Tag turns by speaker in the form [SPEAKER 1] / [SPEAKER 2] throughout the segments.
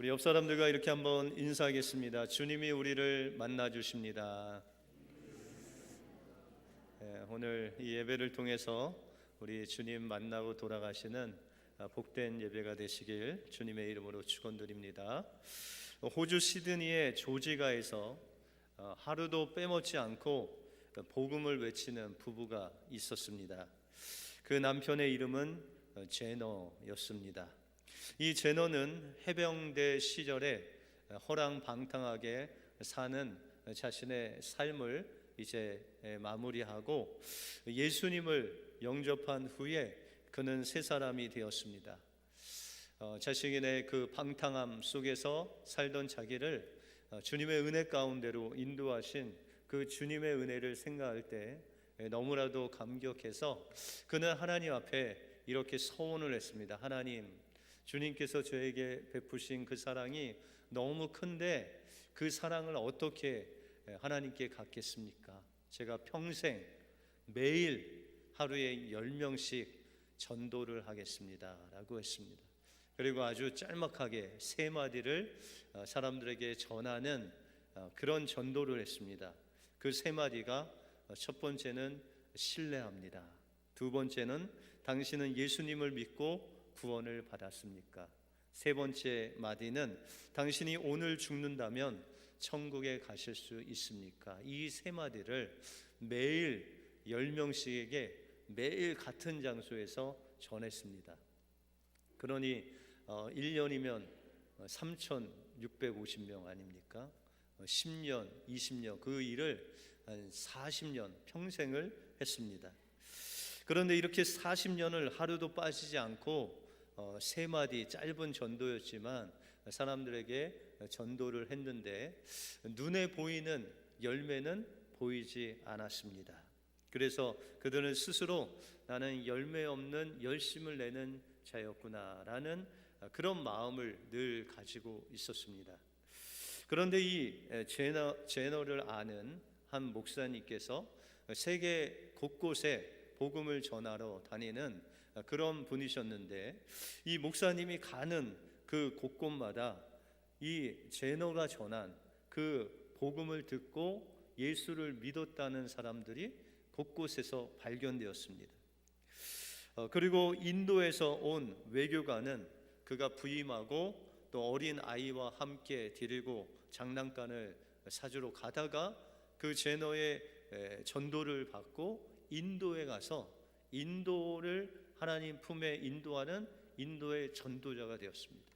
[SPEAKER 1] 우리 옆 사람들과 이렇게 한번 인사하겠습니다. 주님이 우리를 만나 주십니다. 오늘 이 예배를 통해서 우리 주님 만나고 돌아가시는 복된 예배가 되시길 주님의 이름으로 축원드립니다. 호주 시드니의 조지가에서 하루도 빼먹지 않고 복음을 외치는 부부가 있었습니다. 그 남편의 이름은 제너였습니다. 이 제너는 해병대 시절에 허랑방탕하게 사는 자신의 삶을 이제 마무리하고 예수님을 영접한 후에 그는 새 사람이 되었습니다. 자신의 그 방탕함 속에서 살던 자기를 주님의 은혜 가운데로 인도하신 그 주님의 은혜를 생각할 때 너무나도 감격해서 그는 하나님 앞에 이렇게 서원을 했습니다. 하나님, 주님께서 저에게 베푸신 그 사랑이 너무 큰데 그 사랑을 어떻게 하나님께 갚겠습니까? 제가 평생 매일 하루에 10명씩 전도를 하겠습니다 라고 했습니다. 그리고 아주 짤막하게 3마디를 사람들에게 전하는 그런 전도를 했습니다. 그 3마디가 첫 번째는 신뢰합니다. 두 번째는 당신은 예수님을 믿고 구원을 받았습니까? 세 번째 마디는 당신이 오늘 죽는다면 천국에 가실 수 있습니까? 이 3마디를 매일 10명씩에게 매일 같은 장소에서 전했습니다. 그러니 1년이면 3,650명 아닙니까? 10년, 20년 그 일을 한 40년 평생을 했습니다. 그런데 이렇게 40년을 하루도 빠지지 않고 3마디 짧은 전도였지만 사람들에게 전도를 했는데 눈에 보이는 열매는 보이지 않았습니다. 그래서 그들은 스스로 나는 열매 없는 열심을 내는 자였구나라는 그런 마음을 늘 가지고 있었습니다. 그런데 이 제너를 아는 한 목사님께서 세계 곳곳에 복음을 전하러 다니는 그런 분이셨는데 이 목사님이 가는 그 곳곳마다 이 제너가 전한 그 복음을 듣고 예수를 믿었다는 사람들이 곳곳에서 발견되었습니다. 그리고 인도에서 온 외교관은 그가 부임하고 또 어린 아이와 함께 데리고 장난감을 사주러 가다가 그 제너의 전도를 받고 인도에 가서 인도를 하나님 품에 인도하는 인도의 전도자가 되었습니다.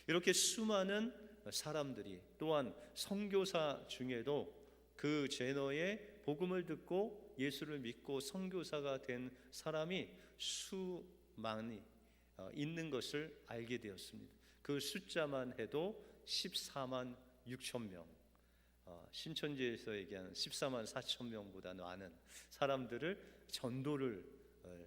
[SPEAKER 1] 이렇게 수많은 사람들이 또한 선교사 중에도 그 제너의 복음을 듣고 예수를 믿고 선교사가 된 사람이 수많이 있는 것을 알게 되었습니다. 그 숫자만 해도 14만 6천 명, 신천지에서 얘기하는 14만 4천 명보다 많은 사람들을 전도를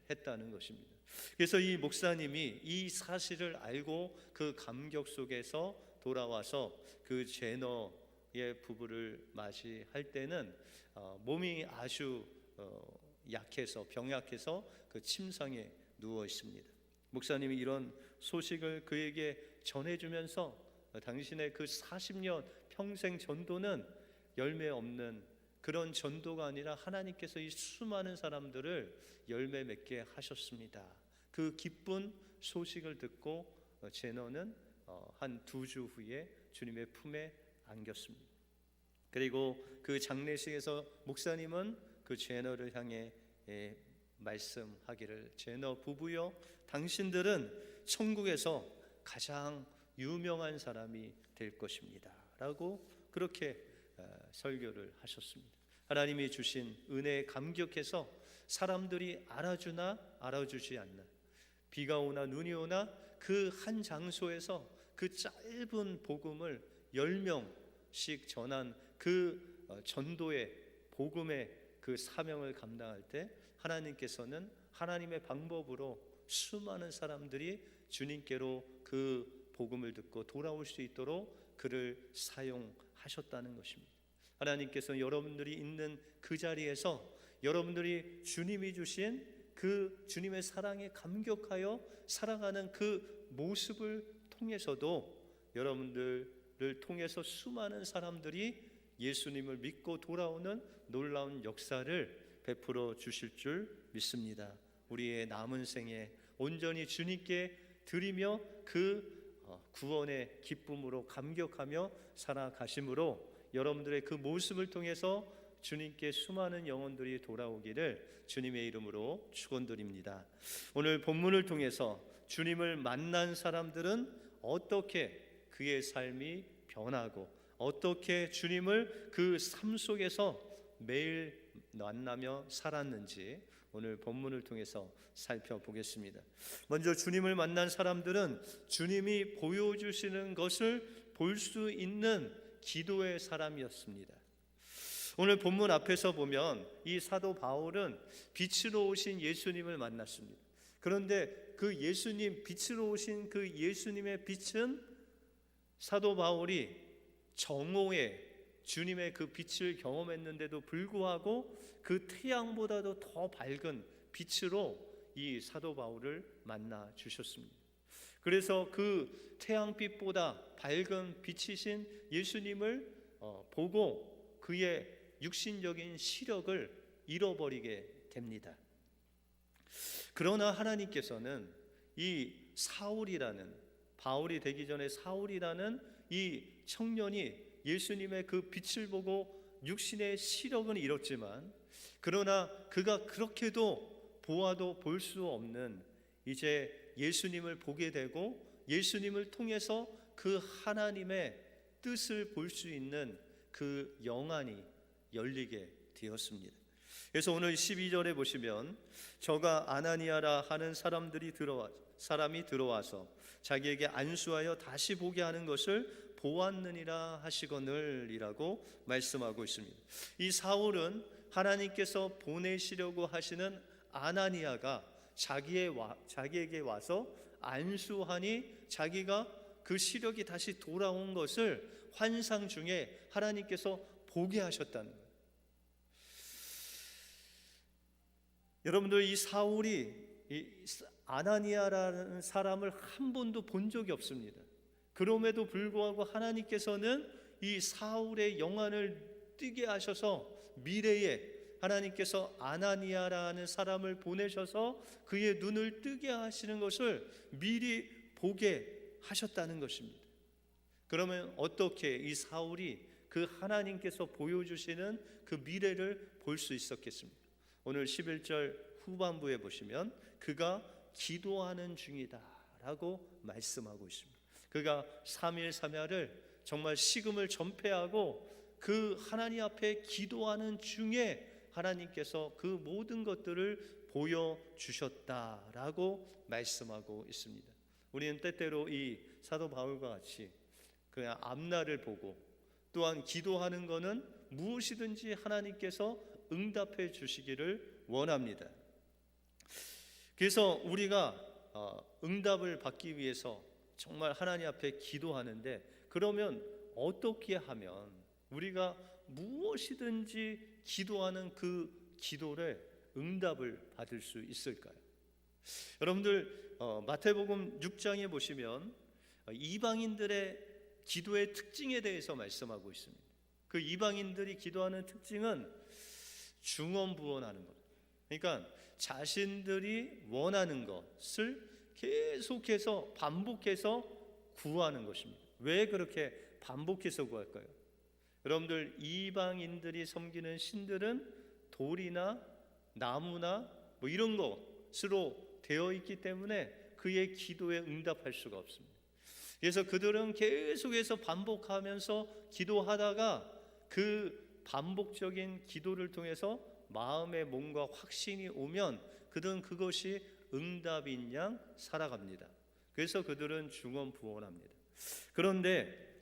[SPEAKER 1] 했다는 것입니다. 그래서 이 목사님이 이 사실을 알고 그 감격 속에서 돌아와서 그 제너의 부부를 맞이할 때는 몸이 아주 약해서 병약해서 그 침상에 누워 있습니다. 목사님이 이런 소식을 그에게 전해주면서 당신의 그 40년 평생 전도는 열매 없는 그런 전도가 아니라 하나님께서 이 수많은 사람들을 열매 맺게 하셨습니다. 그 기쁜 소식을 듣고 제너는 한 2주 후에 주님의 품에 안겼습니다. 그리고 그 장례식에서 목사님은 그 제너를 향해 말씀하기를, 제너 부부여, 당신들은 천국에서 가장 유명한 사람이 될 것입니다 라고 그렇게 설교를 하셨습니다. 하나님이 주신 은혜에 감격해서 사람들이 알아주나 알아주지 않나, 비가 오나 눈이 오나 그 한 장소에서 그 짧은 복음을 10명씩 전한 그 전도의 복음의 그 사명을 감당할 때 하나님께서는 하나님의 방법으로 수많은 사람들이 주님께로 그 복음을 듣고 돌아올 수 있도록 그를 사용하셨다는 것입니다. 하나님께서 여러분들이 있는 그 자리에서 여러분들이 주님이 주신 그 주님의 사랑에 감격하여 살아가는 그 모습을 통해서도 여러분들을 통해서 수많은 사람들이 예수님을 믿고 돌아오는 놀라운 역사를 베풀어 주실 줄 믿습니다. 우리의 남은 생에 온전히 주님께 드리며 그 구원의 기쁨으로 감격하며 살아가심으로 여러분들의 그 모습을 통해서 주님께 수많은 영혼들이 돌아오기를 주님의 이름으로 축원드립니다. 오늘 본문을 통해서 주님을 만난 사람들은 어떻게 그의 삶이 변하고 어떻게 주님을 그 삶 속에서 매일 만나며 살았는지 오늘 본문을 통해서 살펴보겠습니다. 먼저 주님을 만난 사람들은 주님이 보여주시는 것을 볼 수 있는 기도의 사람이었습니다. 오늘 본문 앞에서 보면 이 사도 바울은 빛으로 오신 예수님을 만났습니다. 그런데 그 예수님, 빛으로 오신 그 예수님의 빛은 사도 바울이 정오에 주님의 그 빛을 경험했는데도 불구하고 그 태양보다도 더 밝은 빛으로 이 사도 바울을 만나 주셨습니다. 그래서 그 태양빛보다 밝은 빛이신 예수님을 보고 그의 육신적인 시력을 잃어버리게 됩니다. 그러나 하나님께서는 이 사울이라는, 바울이 되기 전에 사울이라는 이 청년이 예수님의 그 빛을 보고 육신의 시력은 잃었지만, 그러나 그가 그렇게도 보아도 볼 수 없는 이제 예수님을 보게 되고 예수님을 통해서 그 하나님의 뜻을 볼 수 있는 그 영안이 열리게 되었습니다. 그래서 오늘 12절에 보시면 저가 아나니아라 하는 사람이 들어와서 자기에게 안수하여 다시 보게 하는 것을 보았느니라 하시거늘이라고 말씀하고 있습니다. 이 사울은 하나님께서 보내시려고 하시는 아나니아가 자기에게 와서 안수하니 자기가 그 시력이 다시 돌아온 것을 환상 중에 하나님께서 보게 하셨다는 거예요. 여러분들, 이 사울이 이 아나니아라는 사람을 한 번도 본 적이 없습니다. 그럼에도 불구하고 하나님께서는 이 사울의 영안을 뜨게 하셔서 미래에 하나님께서 아나니아라는 사람을 보내셔서 그의 눈을 뜨게 하시는 것을 미리 보게 하셨다는 것입니다. 그러면 어떻게 이 사울이 그 하나님께서 보여주시는 그 미래를 볼 수 있었겠습니까? 오늘 11절 후반부에 보시면 그가 기도하는 중이다 라고 말씀하고 있습니다. 그가 3일 3야를 정말 식음을 전폐하고 그 하나님 앞에 기도하는 중에 하나님께서 그 모든 것들을 보여주셨다라고 말씀하고 있습니다. 우리는 때때로 이 사도 바울과 같이 그냥 앞날을 보고 또한 기도하는 것은 무엇이든지 하나님께서 응답해 주시기를 원합니다. 그래서 우리가 응답을 받기 위해서 정말 하나님 앞에 기도하는데, 그러면 어떻게 하면 우리가 무엇이든지 기도하는 그 기도를 응답을 받을 수 있을까요? 여러분들, 마태복음 6장에 보시면 이방인들의 기도의 특징에 대해서 말씀하고 있습니다. 그 이방인들이 기도하는 특징은 중언부언하는 것. 그러니까 자신들이 원하는 것을 계속해서 반복해서 구하는 것입니다. 왜 그렇게 반복해서 구할까요? 여러분들, 이방인들이 섬기는 신들은 돌이나 나무나 뭐 이런 것으로 되어 있기 때문에 그의 기도에 응답할 수가 없습니다. 그래서 그들은 계속해서 반복하면서 기도하다가 그 반복적인 기도를 통해서 마음에 뭔가 확신이 오면 그들은 그것이 응답인 양 살아갑니다. 그래서 그들은 중언부언합니다. 그런데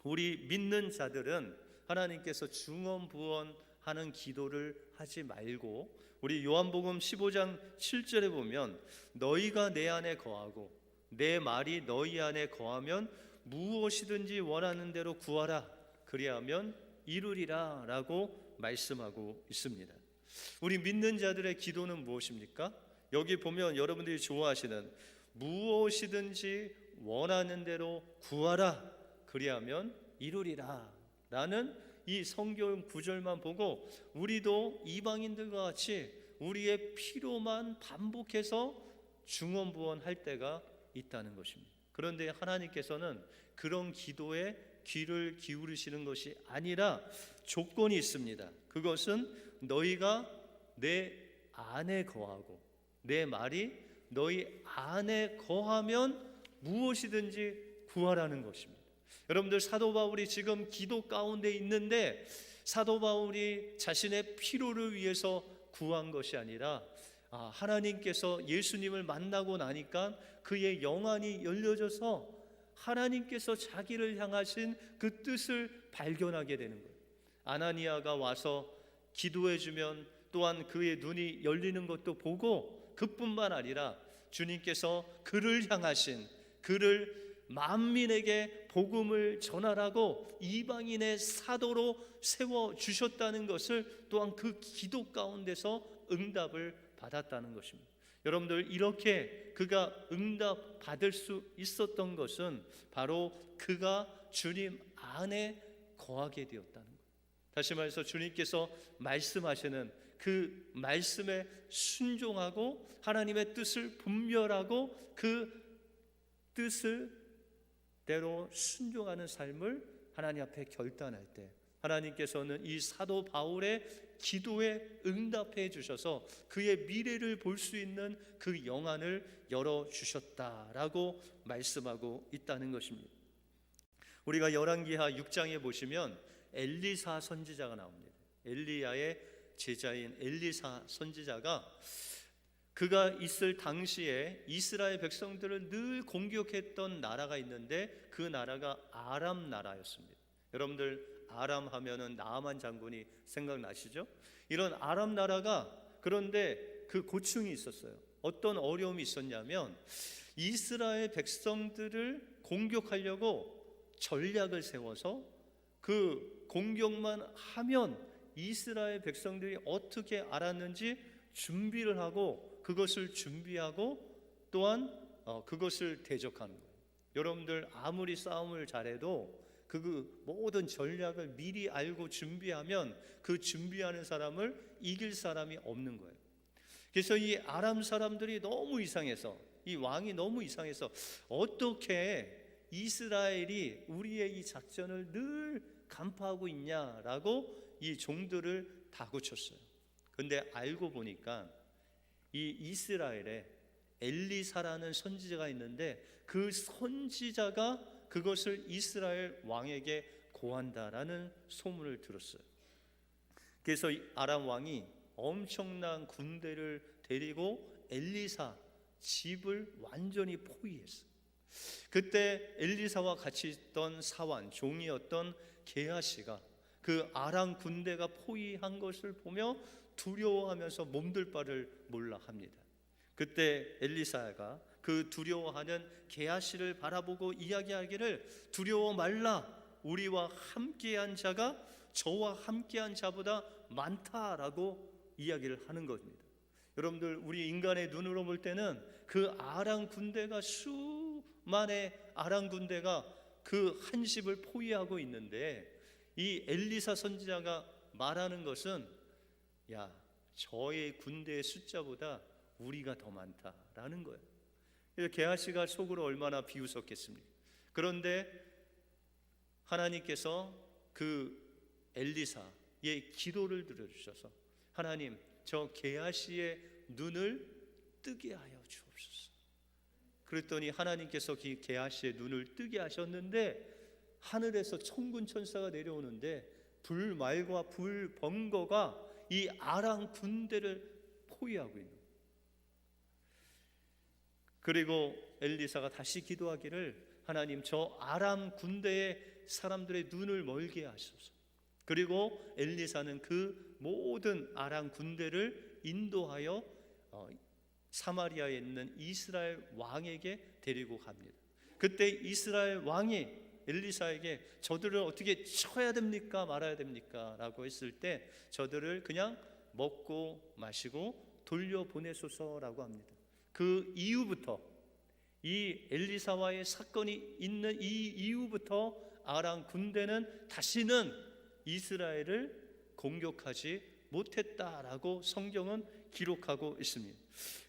[SPEAKER 1] 우리 믿는 자들은 하나님께서 중언부언하는 기도를 하지 말고, 우리 요한복음 15장 7절에 보면 너희가 내 안에 거하고 내 말이 너희 안에 거하면 무엇이든지 원하는 대로 구하라, 그리하면 이루리라 라고 말씀하고 있습니다. 우리 믿는 자들의 기도는 무엇입니까? 여기 보면 여러분들이 좋아하시는 무엇이든지 원하는 대로 구하라 그리하면 이루리라 라는 이 성경 구절만 보고 우리도 이방인들과 같이 우리의 필요만 반복해서 중언부언할 때가 있다는 것입니다. 그런데 하나님께서는 그런 기도에 귀를 기울이시는 것이 아니라 조건이 있습니다. 그것은 너희가 내 안에 거하고 내 말이 너희 안에 거하면 무엇이든지 구하라는 것입니다. 여러분들, 사도 바울이 지금 기도 가운데 있는데 사도 바울이 자신의 필요를 위해서 구한 것이 아니라 하나님께서 예수님을 만나고 나니까 그의 영안이 열려져서 하나님께서 자기를 향하신 그 뜻을 발견하게 되는 거예요. 아나니아가 와서 기도해주면 또한 그의 눈이 열리는 것도 보고, 그뿐만 아니라 주님께서 그를 향하신, 그를 만민에게 복음을 전하라고 이방인의 사도로 세워주셨다는 것을 또한 그 기도 가운데서 응답을 받았다는 것입니다. 여러분들, 이렇게 그가 응답 받을 수 있었던 것은 바로 그가 주님 안에 거하게 되었다는 것. 다시 말해서 주님께서 말씀하시는 그 말씀에 순종하고 하나님의 뜻을 분별하고 그 뜻을 대로 순종하는 삶을 하나님 앞에 결단할 때 하나님께서는 이 사도 바울의 기도에 응답해 주셔서 그의 미래를 볼 수 있는 그 영안을 열어주셨다라고 말씀하고 있다는 것입니다. 우리가 열왕기하 6장에 보시면 엘리사 선지자가 나옵니다. 엘리야의 제자인 엘리사 선지자가 그가 있을 당시에 이스라엘 백성들을 늘 공격했던 나라가 있는데 그 나라가 아람 나라였습니다. 여러분들, 아람 하면은 나아만 장군이 생각나시죠? 이런 아람 나라가, 그런데 그 고충이 있었어요. 어떤 어려움이 있었냐면 이스라엘 백성들을 공격하려고 전략을 세워서 그 공격만 하면 이스라엘 백성들이 어떻게 알았는지 준비를 하고 그것을 준비하고 또한 그것을 대적하는 거예요. 여러분들, 아무리 싸움을 잘해도 그 모든 전략을 미리 알고 준비하면 그 준비하는 사람을 이길 사람이 없는 거예요. 그래서 이 아람 사람들이 너무 이상해서, 이 왕이 너무 이상해서 어떻게 이스라엘이 우리의 이 작전을 늘 간파하고 있냐라고 이 종들을 다그쳤어요. 근데 알고 보니까 이 이스라엘에 엘리사라는 선지자가 있는데 그 선지자가 그것을 이스라엘 왕에게 고한다라는 소문을 들었어요. 그래서 아람 왕이 엄청난 군대를 데리고 엘리사 집을 완전히 포위했어요. 그때 엘리사와 같이 있던 사환, 종이었던 게하시가 그 아람 군대가 포위한 것을 보며 두려워하면서 몸둘 바를 몰라 합니다. 그때 엘리사가 그 두려워하는 게하시를 바라보고 이야기하기를, 두려워 말라, 우리와 함께한 자가 저와 함께한 자보다 많다라고 이야기를 하는 겁니다. 여러분들, 우리 인간의 눈으로 볼 때는 그 아람 군대가, 수만의 아람 군대가 그 한 집을 포위하고 있는데 이 엘리사 선지자가 말하는 것은, 야, 저의 군대의 숫자보다 우리가 더 많다라는 거예요. 그래서 게하시가 속으로 얼마나 비웃었겠습니까? 그런데 하나님께서 그 엘리사의 기도를 들어주셔서, 하나님, 저 게하시의 눈을 뜨게 하여 주옵소서. 그랬더니 하나님께서 그 게하시의 눈을 뜨게 하셨는데 하늘에서 천군 천사가 내려오는데 불말과 불번거가 이 아람 군대를 포위하고 있는 거예요. 그리고 엘리사가 다시 기도하기를, 하나님, 저 아람 군대의 사람들의 눈을 멀게 하소서. 그리고 엘리사는 그 모든 아람 군대를 인도하여 사마리아에 있는 이스라엘 왕에게 데리고 갑니다. 그때 이스라엘 왕이 엘리사에게 저들을 어떻게 쳐야 됩니까 말아야 됩니까 라고 했을 때 저들을 그냥 먹고 마시고 돌려보내소서라고 합니다. 그 이후부터, 이 엘리사와의 사건이 있는 이 이후부터 아람 군대는 다시는 이스라엘을 공격하지 못했다라고 성경은 기록하고 있습니다.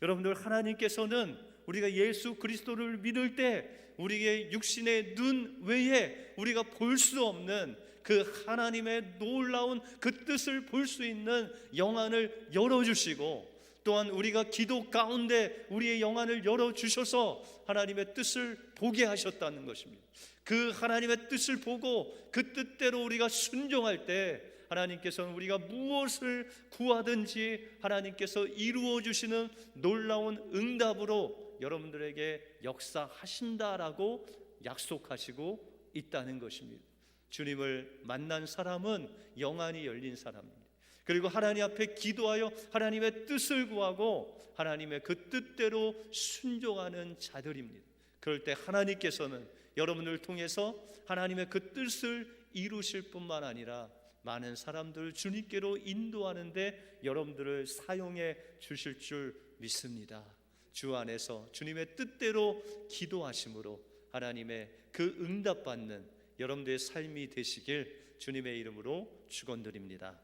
[SPEAKER 1] 여러분들, 하나님께서는 우리가 예수 그리스도를 믿을 때 우리의 육신의 눈 외에 우리가 볼 수 없는 그 하나님의 놀라운 그 뜻을 볼 수 있는 영안을 열어주시고, 또한 우리가 기도 가운데 우리의 영안을 열어주셔서 하나님의 뜻을 보게 하셨다는 것입니다. 그 하나님의 뜻을 보고 그 뜻대로 우리가 순종할 때 하나님께서는 우리가 무엇을 구하든지 하나님께서 이루어 주시는 놀라운 응답으로 여러분들에게 역사하신다라고 약속하시고 있다는 것입니다. 주님을 만난 사람은 영안이 열린 사람입니다. 그리고 하나님 앞에 기도하여 하나님의 뜻을 구하고 하나님의 그 뜻대로 순종하는 자들입니다. 그럴 때 하나님께서는 여러분을 통해서 하나님의 그 뜻을 이루실 뿐만 아니라 많은 사람들을 주님께로 인도하는데 여러분들을 사용해 주실 줄 믿습니다. 주 안에서 주님의 뜻대로 기도하심으로 하나님의 그 응답받는 여러분들의 삶이 되시길 주님의 이름으로 축원드립니다.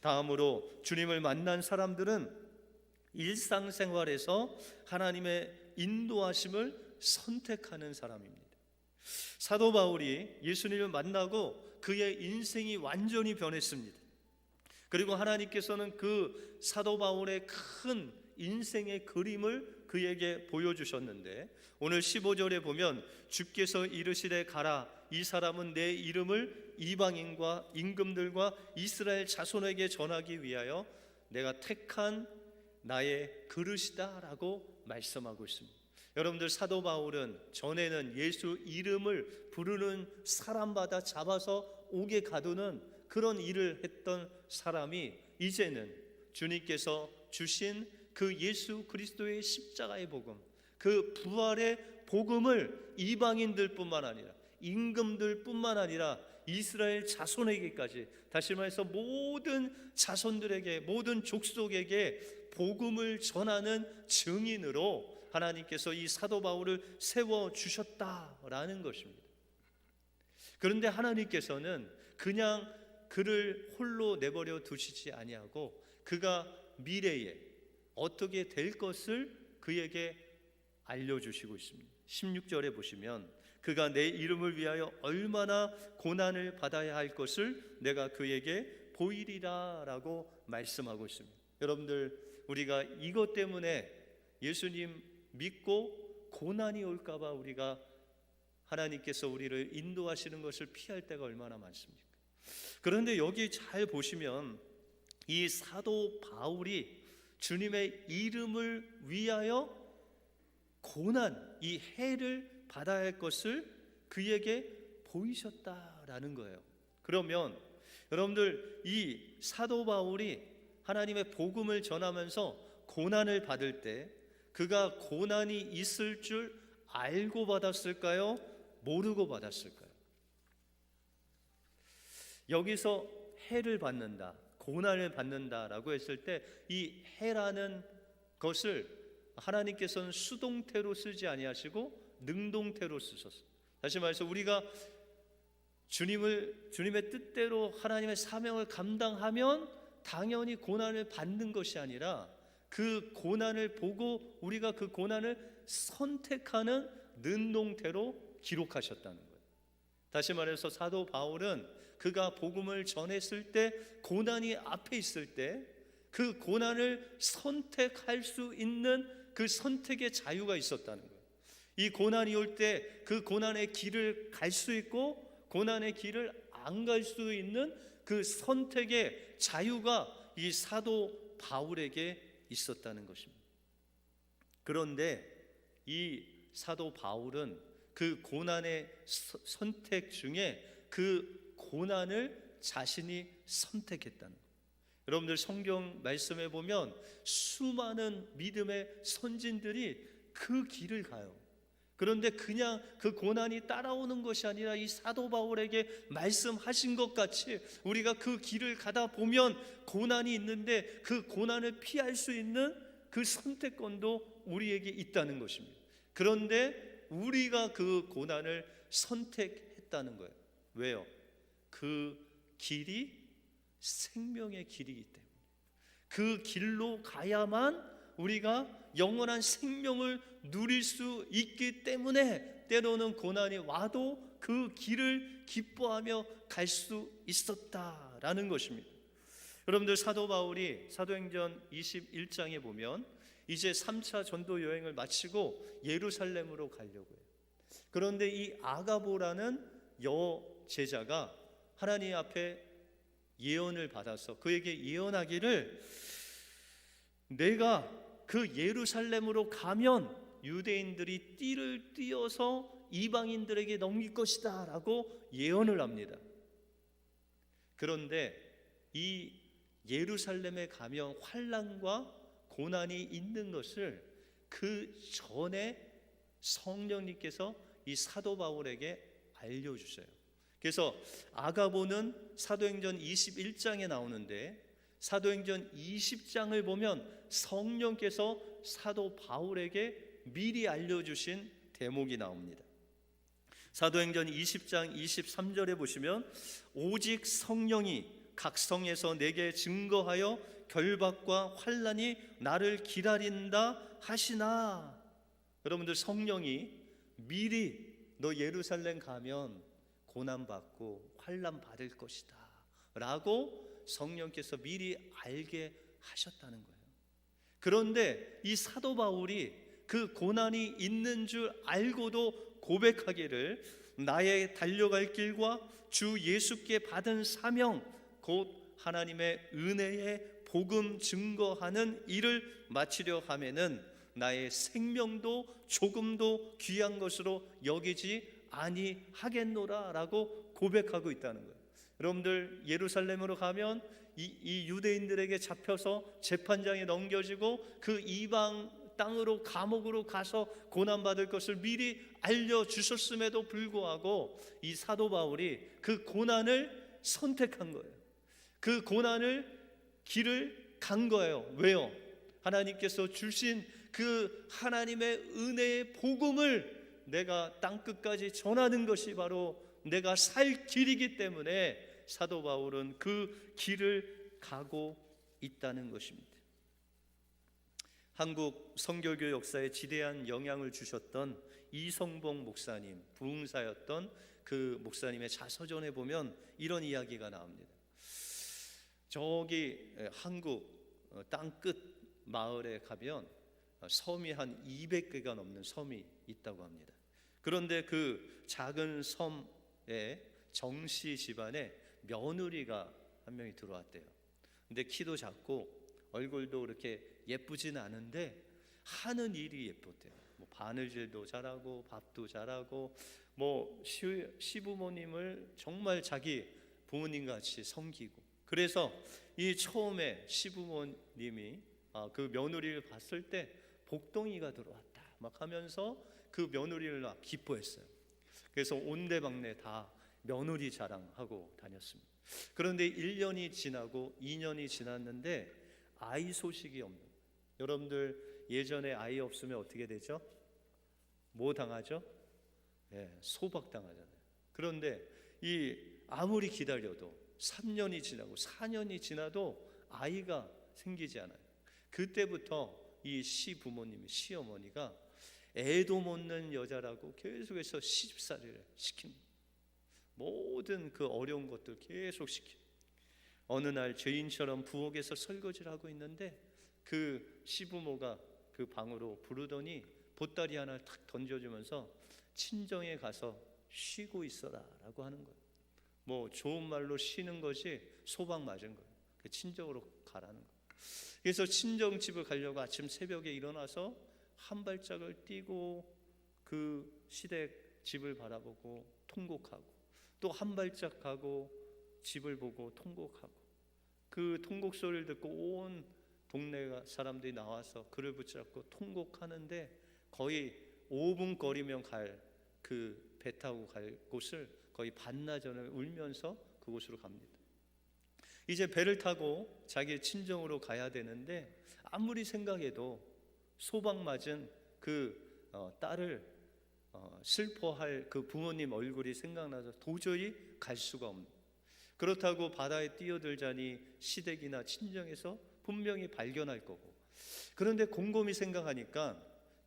[SPEAKER 1] 다음으로 주님을 만난 사람들은 일상생활에서 하나님의 인도하심을 선택하는 사람입니다. 사도 바울이 예수님을 만나고 그의 인생이 완전히 변했습니다. 그리고 하나님께서는 그 사도 바울의 큰 인생의 그림을 그에게 보여주셨는데, 오늘 15절에 보면 주께서 이르시되 가라, 이 사람은 내 이름을 이방인과 임금들과 이스라엘 자손에게 전하기 위하여 내가 택한 나의 그릇이다 라고 말씀하고 있습니다. 여러분들, 사도 바울은 전에는 예수 이름을 부르는 사람마다 잡아서 옥에 가두는 그런 일을 했던 사람이 이제는 주님께서 주신 그 예수 그리스도의 십자가의 복음, 그 부활의 복음을 이방인들뿐만 아니라 임금들뿐만 아니라 이스라엘 자손에게까지, 다시 말해서 모든 자손들에게, 모든 족속에게 복음을 전하는 증인으로 하나님께서 이 사도 바울을 세워주셨다라는 것입니다. 그런데 하나님께서는 그냥 그를 홀로 내버려 두시지 아니하고 그가 미래에 어떻게 될 것을 그에게 알려주시고 있습니다. 16절에 보시면 그가 내 이름을 위하여 얼마나 고난을 받아야 할 것을 내가 그에게 보이리라 라고 말씀하고 있습니다. 여러분들, 우리가 이것 때문에 예수님 믿고 고난이 올까 봐 우리가 하나님께서 우리를 인도하시는 것을 피할 때가 얼마나 많습니까? 그런데 여기 잘 보시면 이 사도 바울이 주님의 이름을 위하여 고난, 이 해를 받아야 할 것을 그에게 보이셨다라는 거예요. 그러면 여러분들, 이 사도 바울이 하나님의 복음을 전하면서 고난을 받을 때 그가 고난이 있을 줄 알고 받았을까요? 모르고 받았을까요? 여기서 해를 받는다, 고난을 받는다라고 했을 때 이 해라는 것을 하나님께서는 수동태로 쓰지 아니하시고 능동태로 쓰셨어요. 다시 말해서 우리가 주님의 뜻대로 하나님의 사명을 감당하면 당연히 고난을 받는 것이 아니라 그 고난을 보고 우리가 그 고난을 선택하는 능동태로 기록하셨다는 거예요. 다시 말해서 사도 바울은 그가 복음을 전했을 때, 고난이 앞에 있을 때 그 고난을 선택할 수 있는 그 선택의 자유가 있었다는 거예요. 이 고난이 올 때 그 고난의 길을 갈 수 있고 고난의 길을 안 갈 수 있는 그 선택의 자유가 이 사도 바울에게 있었다는 것입니다. 그런데 이 사도 바울은 그 고난의 선택 중에 그 고난을 자신이 선택했다는 거예요. 여러분들, 성경 말씀에 보면 수많은 믿음의 선진들이 그 길을 가요. 그런데 그냥 그 고난이 따라오는 것이 아니라 이 사도 바울에게 말씀하신 것 같이 우리가 그 길을 가다 보면 고난이 있는데 그 고난을 피할 수 있는 그 선택권도 우리에게 있다는 것입니다. 그런데 우리가 그 고난을 선택했다는 거예요. 왜요? 그 길이 생명의 길이기 때문에, 그 길로 가야만 우리가 영원한 생명을 누릴 수 있기 때문에 때로는 고난이 와도 그 길을 기뻐하며 갈 수 있었다라는 것입니다. 여러분들, 사도 바울이 사도행전 21장에 보면 이제 3차 전도 여행을 마치고 예루살렘으로 가려고 해요. 그런데 이 아가보라는 여제자가 하나님 앞에 예언을 받아서 그에게 예언하기를, 내가 그 예루살렘으로 가면 유대인들이 띠를 띄어서 이방인들에게 넘길 것이다 라고 예언을 합니다. 그런데 이 예루살렘에 가면 환난과 고난이 있는 것을 그 전에 성령님께서 이 사도 바울에게 알려주셔요. 그래서 아가보는 사도행전 21장에 나오는데 사도행전 20장을 보면 성령께서 사도 바울에게 미리 알려주신 대목이 나옵니다. 사도행전 20장 23절에 보시면 오직 성령이 각 성에서 내게 증거하여 결박과 환난이 나를 기다린다 하시나. 여러분들, 성령이 미리 너 예루살렘 가면 고난받고 환난 받을 것이다 라고 성령께서 미리 알게 하셨다는 거예요. 그런데 이 사도 바울이 그 고난이 있는 줄 알고도 고백하기를, 나의 달려갈 길과 주 예수께 받은 사명 곧 하나님의 은혜의 복음 증거하는 일을 마치려 하면은 나의 생명도 조금도 귀한 것으로 여기지 아니하겠노라 라고 고백하고 있다는 거예요. 여러분들, 예루살렘으로 가면 이 유대인들에게 잡혀서 재판장에 넘겨지고 그 이방 땅으로 감옥으로 가서 고난받을 것을 미리 알려주셨음에도 불구하고 이 사도 바울이 그 고난을 선택한 거예요. 그 고난을 길을 간 거예요. 왜요? 하나님께서 주신 그 하나님의 은혜의 복음을 내가 땅끝까지 전하는 것이 바로 내가 살 길이기 때문에 사도 바울은 그 길을 가고 있다는 것입니다. 한국 선교교 역사에 지대한 영향을 주셨던 이성봉 목사님, 부흥사였던 그 목사님의 자서전에 보면 이런 이야기가 나옵니다. 저기 한국 땅끝 마을에 가면 섬이 한 200개가 넘는 섬이 있다고 합니다. 그런데 그 작은 섬에 정씨 집안에 며느리가 한 명이 들어왔대요. 근데 키도 작고 얼굴도 그렇게 예쁘진 않은데 하는 일이 예뻤대요. 뭐 바느질도 잘하고 밥도 잘하고 뭐 시부모님을 정말 자기 부모님 같이 섬기고. 그래서 이 처음에 시부모님이 그 며느리를 봤을 때 복덩이가 들어왔다 막 하면서 그 며느리를 막 기뻐했어요. 그래서 온데방네 다 며느리 자랑하고 다녔습니다. 그런데 1년이 지나고 2년이 지났는데 아이 소식이 없는 거예요. 여러분들, 예전에 아이 없으면 어떻게 되죠? 뭐 당하죠? 소박당하잖아요. 그런데 아무리 기다려도 3년이 지나고 4년이 지나도 아이가 생기지 않아요. 그때부터 이 시부모님이, 시어머니가 애도 못 낳는 여자라고 계속해서 시집살이를 시킵니다. 모든 그 어려운 것들 계속 시킵니다. 어느 날 죄인처럼 부엌에서 설거지를 하고 있는데 그 시부모가 그 방으로 부르더니 보따리 하나를 탁 던져주면서 친정에 가서 쉬고 있어라 라고 하는 거예요. 뭐 좋은 말로 쉬는 것이 소방 맞은 거예요. 그 친정으로 가라는 거예요. 그래서 친정집을 가려고 아침 새벽에 일어나서 한 발짝을 뛰고 그 시댁 집을 바라보고 통곡하고, 또 한 발짝 가고 집을 보고 통곡하고, 그 통곡 소리를 듣고 온 동네 사람들이 나와서 그를 붙잡고 통곡하는데 거의 5분 거리면 갈 그 배 타고 갈 곳을 거의 반나절을 울면서 그곳으로 갑니다. 이제 배를 타고 자기 친정으로 가야 되는데 아무리 생각해도 소방 맞은 그 딸을 슬퍼할 그 부모님 얼굴이 생각나서 도저히 갈 수가 없는, 그렇다고 바다에 뛰어들자니 시댁이나 친정에서 분명히 발견할 거고, 그런데 곰곰이 생각하니까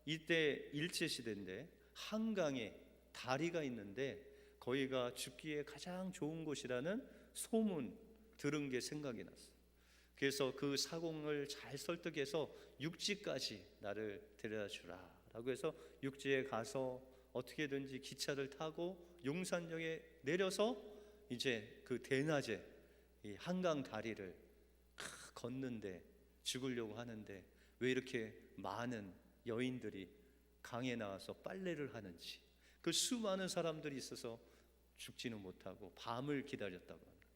[SPEAKER 1] 이때 일제시대인데 한강에 다리가 있는데 거기가 죽기에 가장 좋은 곳이라는 소문 들은 게 생각이 났어요. 그래서 그 사공을 잘 설득해서 육지까지 나를 데려다 주라 라고 해서 육지에 가서 어떻게든지 기차를 타고 용산역에 내려서 이제 그 대낮에 이 한강 다리를 걷는데 죽으려고 하는데 왜 이렇게 많은 여인들이 강에 나와서 빨래를 하는지, 그 수많은 사람들이 있어서 죽지는 못하고 밤을 기다렸다고 합니다.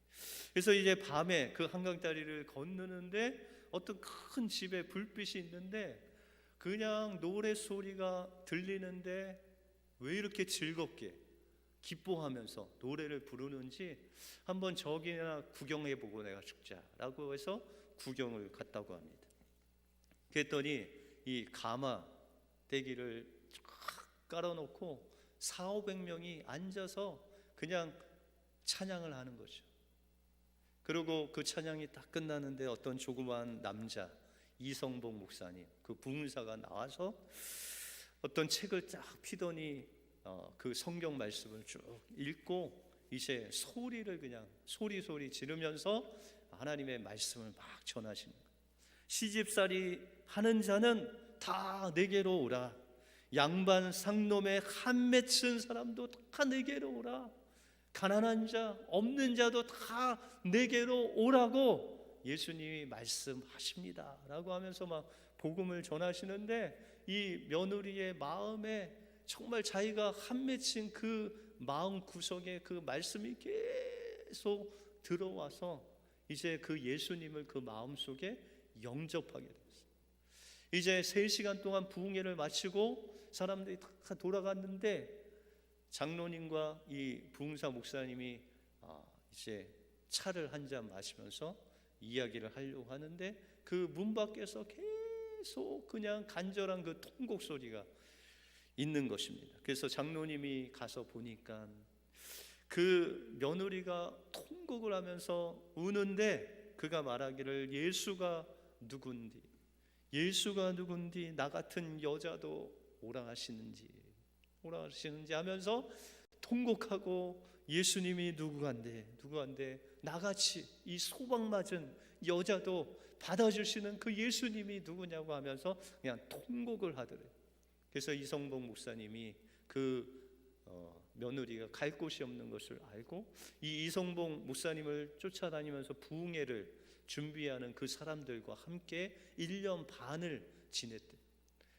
[SPEAKER 1] 그래서 이제 밤에 그 한강 다리를 건너는데 어떤 큰 집에 불빛이 있는데 그냥 노래 소리가 들리는데 왜 이렇게 즐겁게 기뻐하면서 노래를 부르는지 한번 저기나 구경해보고 내가 죽자라고 해서 구경을 갔다고 합니다. 그랬더니 이 가마 대기를 쫙 깔아놓고 400~500명이 앉아서 그냥 찬양을 하는 거죠. 그리고 그 찬양이 딱 끝나는데 어떤 조그마한 남자, 이성복 목사님, 그 부흥사가 나와서 어떤 책을 쫙 피더니 그 성경 말씀을 쭉 읽고 이제 소리를 그냥 소리 지르면서 하나님의 말씀을 막 전하시는 거예요. 시집살이 하는 자는 다 내게로 오라. 양반 상놈의 한 맺힌 사람도 다 내게로 오라. 가난한 자, 없는 자도 다 내게로 오라고 예수님이 말씀하십니다 라고 하면서 막 복음을 전하시는데 이 며느리의 마음에 정말 자기가 한 맺힌 그 마음 구석에 그 말씀이 계속 들어와서 이제 그 예수님을 그 마음속에 영접하게 됐어요. 이제 3시간 동안 부흥회를 마치고 사람들이 다 돌아갔는데 장로님과 이 부흥사 목사님이 이제 차를 한 잔 마시면서 이야기를 하려고 하는데 그 문 밖에서 계속 그냥 간절한 그 통곡 소리가 있는 것입니다. 그래서 장로님이 가서 보니까 그 며느리가 통곡을 하면서 우는데 그가 말하기를 예수가 누군디 나 같은 여자도 오라 하시는지 하면서 통곡하고 예수님이 누구한데 나같이 이 소박 맞은 여자도 받아주시는 그 예수님이 누구냐고 하면서 그냥 통곡을 하더래요. 그래서 이성복 목사님이 그 며느리가 갈 곳이 없는 것을 알고 이 이성복 목사님을 쫓아다니면서 부흥회를 준비하는 그 사람들과 함께 1년 반을 지냈대요.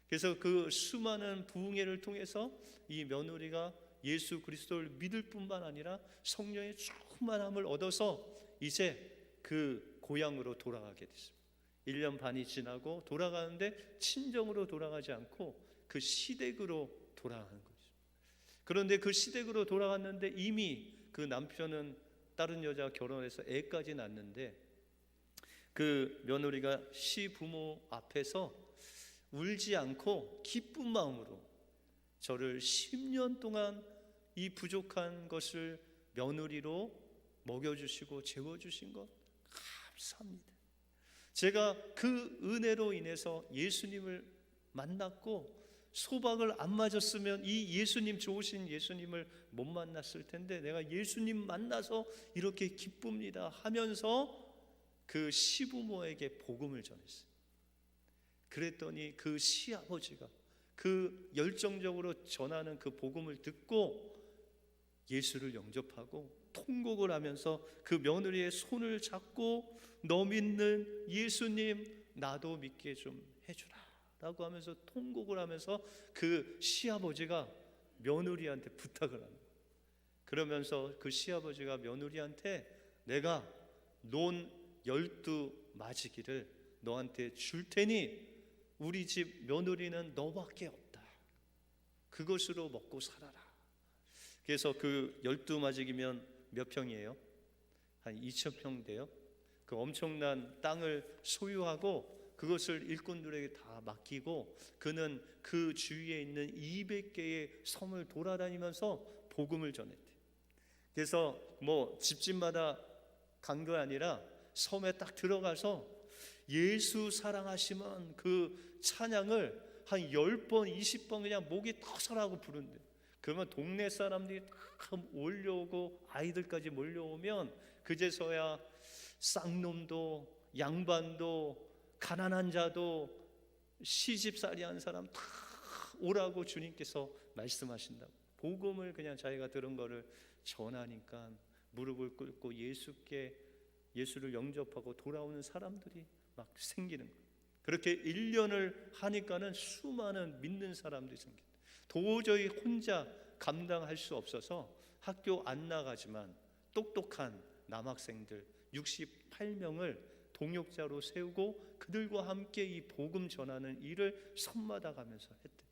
[SPEAKER 1] 그래서 그 수많은 부흥회를 통해서 이 며느리가 예수 그리스도를 믿을 뿐만 아니라 성령의 충만함을 얻어서 이제 그 고향으로 돌아가게 됐습니다. 1년 반이 지나고 돌아가는데 친정으로 돌아가지 않고 그 시댁으로 돌아가는 거죠. 그런데 그 시댁으로 돌아갔는데 이미 그 남편은 다른 여자와 결혼해서 애까지 낳았는데 그 며느리가 시부모 앞에서 울지 않고 기쁜 마음으로 저를 10년 동안 이 부족한 것을 며느리로 먹여주시고 재워주신 것 감사합니다. 제가 그 은혜로 인해서 예수님을 만났고 소박을 안 맞았으면 이 예수님, 좋으신 예수님을 못 만났을 텐데 내가 예수님 만나서 이렇게 기쁩니다 하면서 그 시부모에게 복음을 전했어요. 그랬더니 그 시아버지가 그 열정적으로 전하는 그 복음을 듣고 예수를 영접하고 통곡을 하면서 그 며느리의 손을 잡고 너 믿는 예수님 나도 믿게 좀 해주라 라고 하면서 통곡을 하면서 그 시아버지가 며느리한테 부탁을 합니다. 그러면서 그 시아버지가 며느리한테 내가 논 12마지기를 너한테 줄 테니 우리 집 며느리는 너밖에 없다. 그것으로 먹고 살아라. 그래서 그 12마지기면 몇 평이에요? 한 2,000평 돼요. 그 엄청난 땅을 소유하고 그것을 일꾼들에게 다 맡기고 그는 그 주위에 있는 200개의 섬을 돌아다니면서 복음을 전했대요. 그래서 뭐 집집마다 간 거 아니라 섬에 딱 들어가서 예수 사랑하시면 그 찬양을 한 10번 20번 그냥 목이 터서라고 부른대. 그러면 동네 사람들이 다 몰려오고 아이들까지 몰려오면 그제서야 쌍놈도 양반도 가난한 자도 시집살이한 사람 다 오라고 주님께서 말씀하신다고. 복음을 그냥 자기가 들은 거를 전하니까 무릎을 꿇고 예수를 영접하고 돌아오는 사람들이 막 생기는 거예요. 그렇게 1년을 하니까는 수많은 믿는 사람들이 생겼어요. 도저히 혼자 감당할 수 없어서 학교 안 나가지만 똑똑한 남학생들 68명을 동역자로 세우고 그들과 함께 이 복음 전하는 일을 섬마다 가면서 했대요.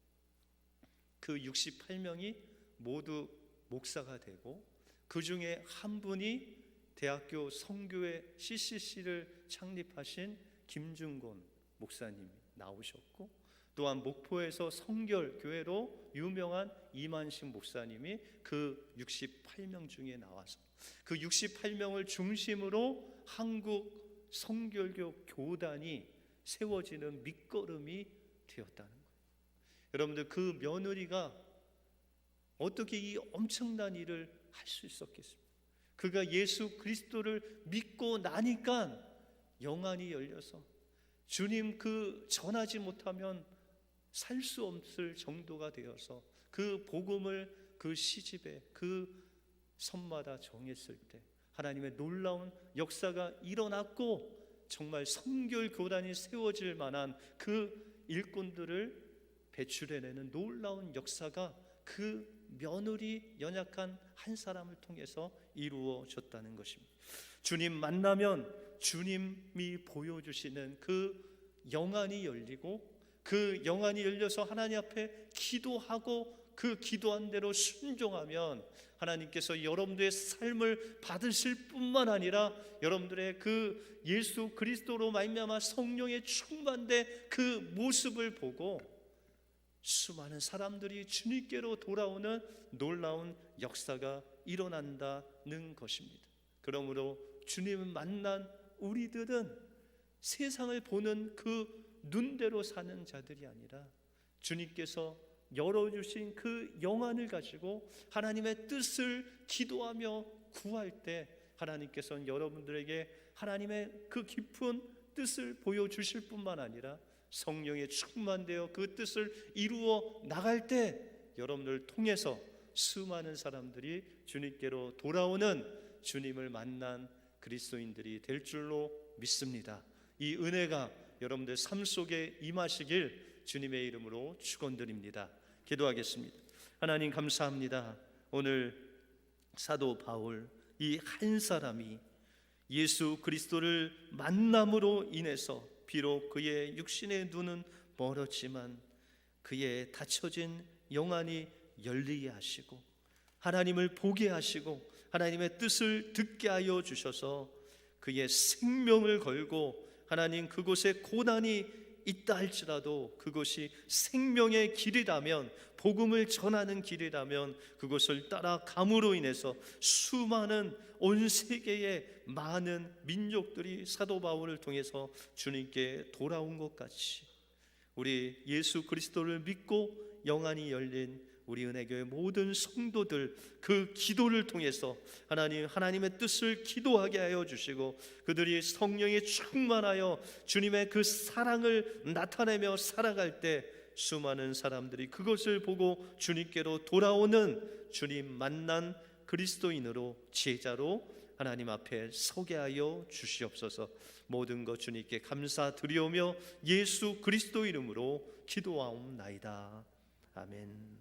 [SPEAKER 1] 그 68명이 모두 목사가 되고 그 중에 한 분이 대학교 성교회 CCC를 창립하신 김중곤 목사님이 나오셨고, 또한 목포에서 성결교회로 유명한 이만식 목사님이 그 68명 중에 나와서 그 68명을 중심으로 한국 성결교 교단이 세워지는 밑거름이 되었다는 거예요. 여러분들, 그 며느리가 어떻게 이 엄청난 일을 할 수 있었겠습니까? 그가 예수 그리스도를 믿고 나니까 영안이 열려서 주님 그 전하지 못하면 살 수 없을 정도가 되어서 그 복음을 그 시집에 그 섬마다 정했을 때 하나님의 놀라운 역사가 일어났고, 정말 성결교단이 세워질 만한 그 일꾼들을 배출해내는 놀라운 역사가 그 며느리 연약한 한 사람을 통해서 이루어졌다는 것입니다. 주님 만나면 주님이 보여주시는 그 영안이 열리고, 그 영안이 열려서 하나님 앞에 기도하고 그 기도한 대로 순종하면 하나님께서 여러분들의 삶을 받으실 뿐만 아니라 여러분들의 그 예수 그리스도로 말미암아 성령의 충만된 그 모습을 보고 수많은 사람들이 주님께로 돌아오는 놀라운 역사가 일어난다는 것입니다. 그러므로 주님을 만난 우리들은 세상을 보는 그 눈대로 사는 자들이 아니라 주님께서 열어주신 그 영안을 가지고 하나님의 뜻을 기도하며 구할 때 하나님께서는 여러분들에게 하나님의 그 깊은 뜻을 보여주실 뿐만 아니라 성령에 충만되어 그 뜻을 이루어 나갈 때 여러분들을 통해서 수많은 사람들이 주님께로 돌아오는 주님을 만난 그리스도인들이 될 줄로 믿습니다. 이 은혜가 여러분들 삶 속에 임하시길 주님의 이름으로 축원드립니다. 기도하겠습니다. 하나님 감사합니다. 오늘 사도 바울 이 한 사람이 예수 그리스도를 만남으로 인해서 비록 그의 육신의 눈은 멀었지만 그의 닫혀진 영안이 열리게 하시고 하나님을 보게 하시고 하나님의 뜻을 듣게 하여 주셔서 그의 생명을 걸고 하나님 그곳에 고난이 있다 할지라도 그것이 생명의 길이라면, 복음을 전하는 길이라면 그것을 따라감으로 인해서 수많은 온 세계의 많은 민족들이 사도 바울을 통해서 주님께 돌아온 것 같이 우리 예수 그리스도를 믿고 영안이 열린 우리 은혜교회 모든 성도들 그 기도를 통해서 하나님의 뜻을 기도하게 하여 주시고 그들이 성령에 충만하여 주님의 그 사랑을 나타내며 살아갈 때 수많은 사람들이 그것을 보고 주님께로 돌아오는 주님 만난 그리스도인으로 제자로 하나님 앞에 서게 하여 주시옵소서. 모든 것 주님께 감사드리오며 예수 그리스도 이름으로 기도하옵나이다. 아멘.